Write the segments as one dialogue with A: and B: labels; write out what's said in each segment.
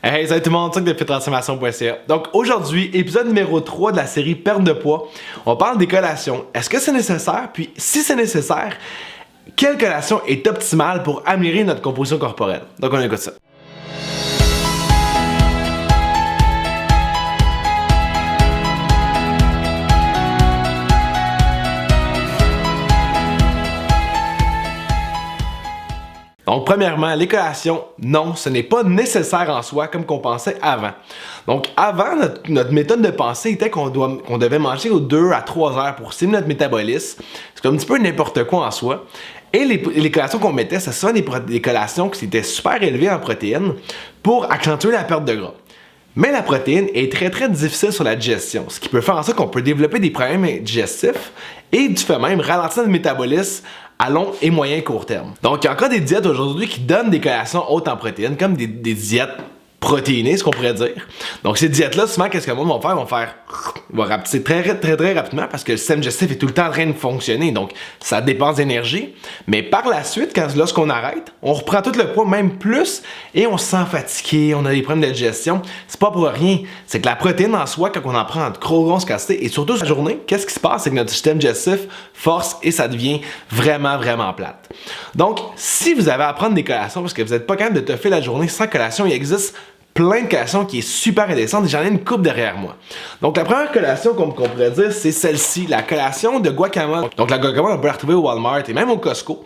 A: Hey, salut tout le monde, c'est de fittransformation.ca. Donc aujourd'hui, épisode numéro 3 de la série Perte de poids. On parle des collations. Est-ce que c'est nécessaire? Puis si c'est nécessaire, quelle collation est optimale pour améliorer notre composition corporelle? Donc on écoute ça. Donc, premièrement, les collations, non, ce n'est pas nécessaire en soi comme qu'on pensait avant. Donc, avant, notre méthode de pensée était qu'on devait manger aux 2 à 3 heures pour stimuler notre métabolisme. C'est comme un petit peu n'importe quoi en soi. Et les collations qu'on mettait, c'est souvent des collations qui étaient super élevées en protéines pour accentuer la perte de gras. Mais la protéine est très difficile sur la digestion, ce qui peut faire en sorte qu'on peut développer des problèmes digestifs et du fait même ralentir le métabolisme à long et moyen court terme. Donc, il y a encore des diètes aujourd'hui qui donnent des collations hautes en protéines, comme des diètes protéinées, ce qu'on pourrait dire. Donc, ces diètes-là, souvent, qu'est-ce que le monde va faire? Ils vont rapetisser très rapidement parce que le système digestif est tout le temps en train de fonctionner. Donc, ça dépense d'énergie. Mais par la suite, lorsqu'on arrête, on reprend tout le poids, même plus, et on se sent fatigué, on a des problèmes de digestion. C'est pas pour rien. C'est que la protéine en soi, quand on en prend en gros grosses quantités, et surtout la journée, qu'est-ce qui se passe? C'est que notre système digestif force et ça devient vraiment plate. Donc, si vous avez à prendre des collations parce que vous n'êtes pas capable de toffer la journée sans collation, il existe plein de collations qui est super intéressante et j'en ai une coupe derrière moi. Donc la première collation qu'on pourrait dire, c'est celle-ci, la collation de guacamole. Donc la guacamole, on peut la retrouver au Walmart et même au Costco.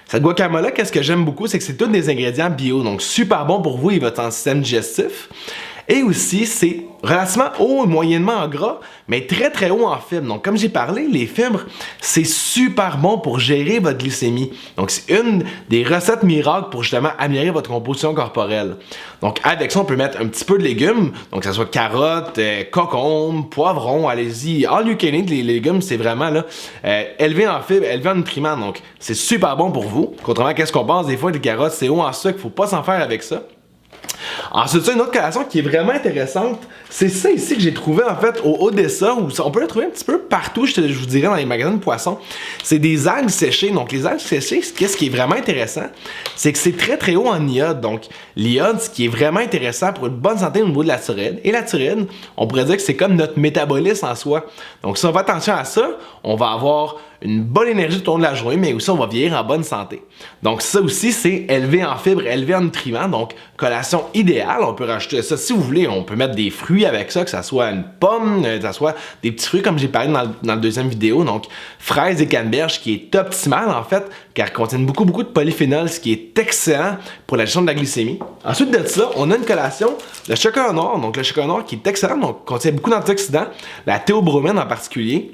A: Cette guacamole-là, qu'est-ce que j'aime beaucoup, c'est que c'est tous des ingrédients bio, donc super bon pour vous et votre système digestif. Et aussi, c'est relativement haut et moyennement en gras, mais très haut en fibres. Donc, comme j'ai parlé, les fibres, c'est super bon pour gérer votre glycémie. Donc, c'est une des recettes miracles pour justement améliorer votre composition corporelle. Donc, avec ça, on peut mettre un petit peu de légumes, donc que ce soit carottes, concombres, poivrons, allez-y. All you can eat, les légumes, c'est vraiment là, élevé en fibres, élevé en nutriments. Donc, c'est super bon pour vous. Contrairement à ce qu'on pense, des fois, les carottes, c'est haut en sucre, faut pas s'en faire avec ça. Ensuite, une autre collation qui est vraiment intéressante, c'est ça ici que j'ai trouvé en fait au Odessa, où on peut le trouver un petit peu partout, je vous dirais, dans les magasins de poissons. C'est des algues séchées. Donc, les algues séchées, qu'est-ce qui est vraiment intéressant, c'est que c'est très haut en iode. Donc, l'iode, ce qui est vraiment intéressant pour une bonne santé au niveau de la thyroïde. Et la thyroïde, on pourrait dire que c'est comme notre métabolisme en soi. Donc, si on fait attention à ça, on va avoir une bonne énergie tout au long de la journée, mais aussi on va vieillir en bonne santé. Donc ça aussi, c'est élevé en fibres, élevé en nutriments, donc collation idéale. On peut rajouter ça si vous voulez, on peut mettre des fruits avec ça, que ça soit une pomme, que ça soit des petits fruits comme j'ai parlé dans la deuxième vidéo, donc fraises et canneberges, qui est optimal en fait, car elles contiennent beaucoup de polyphénol, ce qui est excellent pour la gestion de la glycémie. Ensuite de ça, on a une collation de chocolat noir, donc le chocolat noir qui est excellent, donc contient beaucoup d'antioxydants, la théobromine en particulier.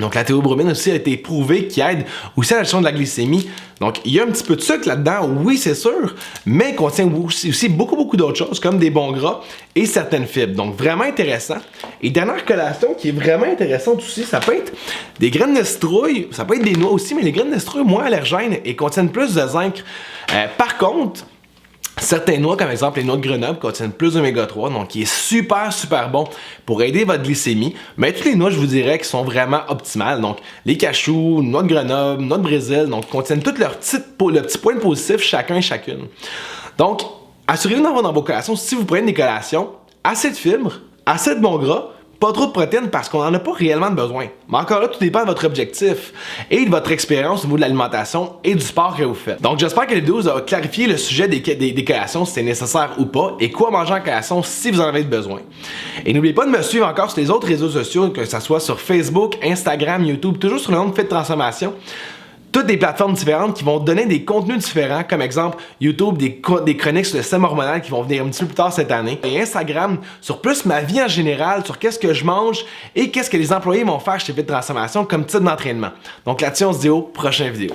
A: Donc la théobromine aussi a été prouvée qui aide aussi à la gestion de la glycémie. Donc il y a un petit peu de sucre là-dedans, oui c'est sûr, mais il contient aussi beaucoup d'autres choses comme des bons gras et certaines fibres. Donc vraiment intéressant. Et dernière collation qui est vraiment intéressante aussi, ça peut être des graines de citrouille, ça peut être des noix aussi, mais les graines de citrouille moins allergènes et contiennent plus de zinc. Par contre, certaines noix, comme exemple les noix de Grenoble, contiennent plus d'oméga 3, donc qui est super bon pour aider votre glycémie. Mais toutes les noix, je vous dirais, qui sont vraiment optimales. Donc les cachous, noix de Grenoble, noix de Brésil, donc contiennent tous le petit point positif chacun et chacune. Donc, assurez-vous d'avoir dans vos collations, si vous prenez des collations, assez de fibres, assez de bons gras, pas trop de protéines parce qu'on n'en a pas réellement besoin. Mais encore là, tout dépend de votre objectif et de votre expérience au niveau de l'alimentation et du sport que vous faites. Donc j'espère que la vidéo vous a clarifié le sujet des collations, si c'est nécessaire ou pas, et quoi manger en collation si vous en avez besoin. Et n'oubliez pas de me suivre encore sur les autres réseaux sociaux, que ce soit sur Facebook, Instagram, YouTube, toujours sur le nom de Fit Transformation. Toutes des plateformes différentes qui vont donner des contenus différents, comme exemple YouTube, des chroniques sur le système hormonal qui vont venir un petit peu plus tard cette année. Et Instagram, sur plus ma vie en général, sur qu'est-ce que je mange et qu'est-ce que les employés vont faire chez Fit Transformation comme type d'entraînement. Donc là-dessus, on se dit aux prochaines vidéos.